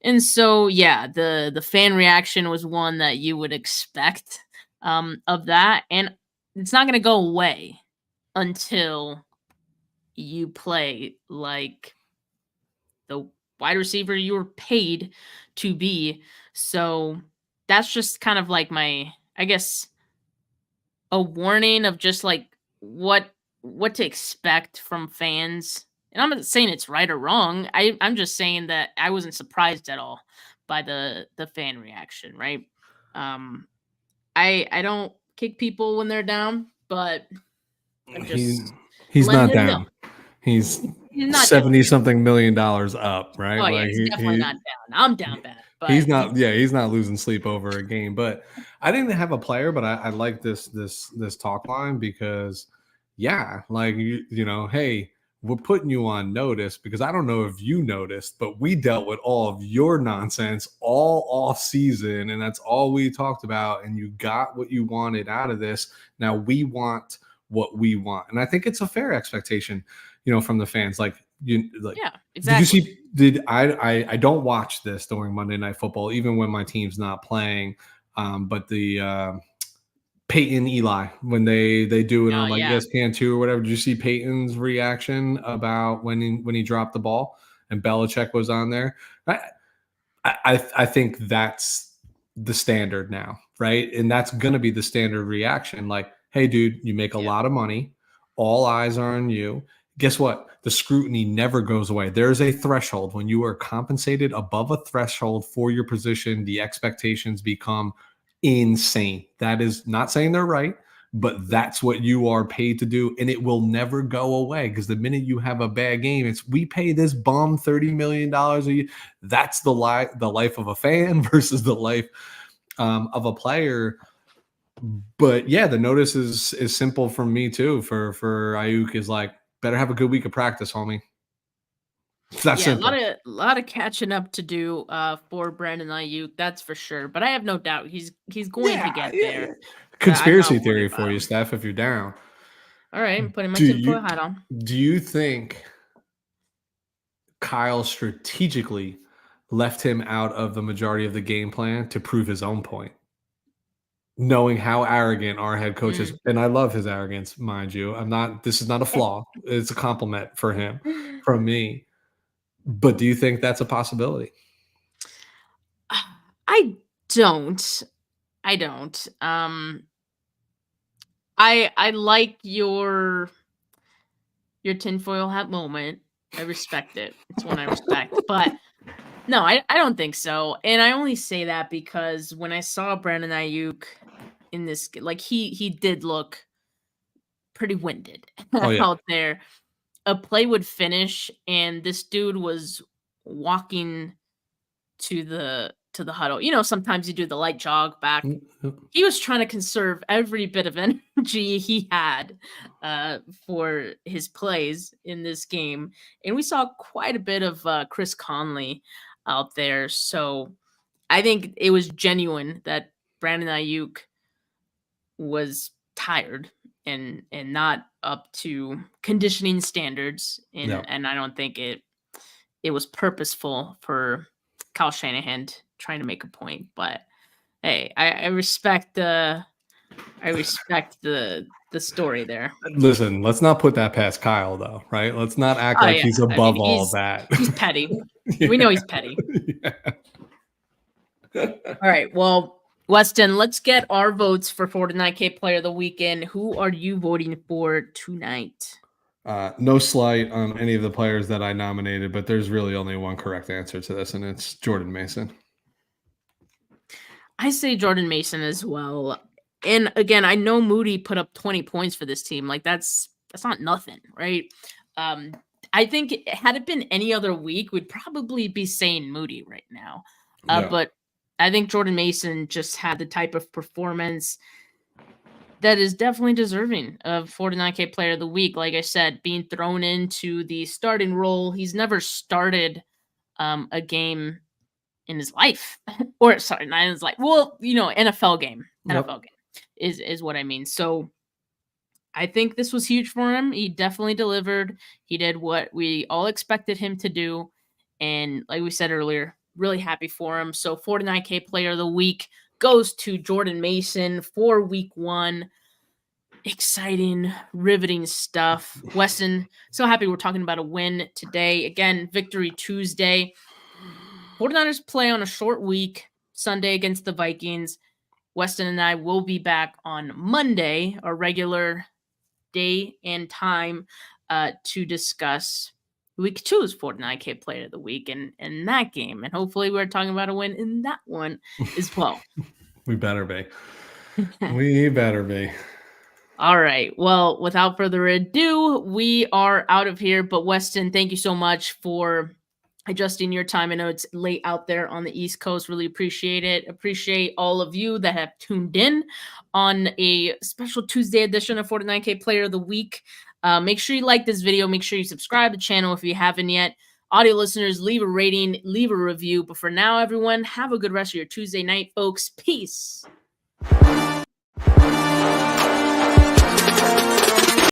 And so, yeah, the fan reaction was one that you would expect of that. And it's not going to go away until you play like the wide receiver you were paid to be. So that's just kind of like my, I guess, a warning of just like what to expect from fans. And I'm not saying it's right or wrong. I'm just saying that I wasn't surprised at all by the fan reaction, right? I don't kick people when they're down, but I'm just He's letting not him know. down. He's He's not down. 70 something million dollars up, right? Oh yeah, Like he's definitely not down. I'm down bad, but he's not losing sleep over a game. But I didn't have a player, but I like this talk line because like you know, hey, we're putting you on notice because I don't know if you noticed, but we dealt with all of your nonsense all off season, and that's all we talked about, and you got what you wanted out of this. Now we want what we want. And I think it's a fair expectation, you know, from the fans. Like yeah, exactly. I don't watch this during Monday Night Football, even when my team's not playing. But the Peyton Eli, when they do it on like ESPN2 or whatever, did you see Peyton's reaction about when he dropped the ball and Belichick was on there? I think that's the standard now, right? And that's going to be the standard reaction. Like, hey, dude, you make a lot of money. All eyes are on you. Guess what? The scrutiny never goes away. There's a threshold. When you are compensated above a threshold for your position, the expectations become insane. That is not saying they're right, but that's what you are paid to do. And it will never go away because the minute you have a bad game, it's we pay this bum $30 million a year. That's the life of a fan versus the life of a player. But yeah, the notice is simple from me too. For Ayuk is like, better have a good week of practice, homie. It's that simple. A lot of catching up to do for Brandon Ayuk, that's for sure. But I have no doubt he's going to get there. Conspiracy theory for you, Steph, if you're down. All right, I'm putting my tinfoil hat on. Do you think Kyle strategically left him out of the majority of the game plan to prove his own point? Knowing how arrogant our head coach is, and I love his arrogance, mind you. This is not a flaw. It's a compliment for him from me. But do you think that's a possibility? I don't. I like your tinfoil hat moment. I respect it. It's one I respect. But no, I don't think so. And I only say that because when I saw Brandon Ayuk in this, like he did look pretty winded out there. A play would finish and this dude was walking to the huddle. You know, sometimes you do the light jog back. He was trying to conserve every bit of energy he had for his plays in this game. And we saw quite a bit of Chris Conley out there. So I think it was genuine that Brandon Ayuk was tired and not up to conditioning standards. And I don't think it was purposeful for Kyle Shanahan trying to make a point. But hey, I respect the story there. Listen, let's not put that past Kyle though, right? Let's not act like he's above all that. He's petty. We know he's petty. All right. Well, Weston, let's get our votes for 49K Player of the Weekend. Who are you voting for tonight? No slight on any of the players that I nominated, but there's really only one correct answer to this, and it's Jordan Mason. I say Jordan Mason as well. And again, I know Moody put up 20 points for this team. Like that's not nothing, right? I think had it been any other week, we'd probably be saying Moody right now. But I think Jordan Mason just had the type of performance that is definitely deserving of 49K Player of the Week. Like I said, being thrown into the starting role. He's never started a game in his life. Or sorry, not in his life. Well, NFL game. Yep. NFL game is what I mean. So I think this was huge for him. He definitely delivered. He did what we all expected him to do. And like we said earlier, really happy for him. So 49K player of the week goes to Jordan Mason for week 1. Exciting, riveting stuff. Weston, so happy we're talking about a win today. Again, Victory Tuesday. 49ers play on a short week, Sunday against the Vikings. Weston and I will be back on Monday, our regular day and time, to discuss week 2's 49K player of the week and that game. And hopefully we're talking about a win in that one as well. We better be. We better be. All right. Well, without further ado, we are out of here. But Weston, thank you so much for adjusting your time. I know it's late out there on the East Coast. Really appreciate it. Appreciate all of you that have tuned in on a special Tuesday edition of 49K Player of the Week. Make sure you like this video. Make sure you subscribe to the channel if you haven't yet. Audio listeners, leave a rating, leave a review. But for now, everyone, have a good rest of your Tuesday night, folks. Peace.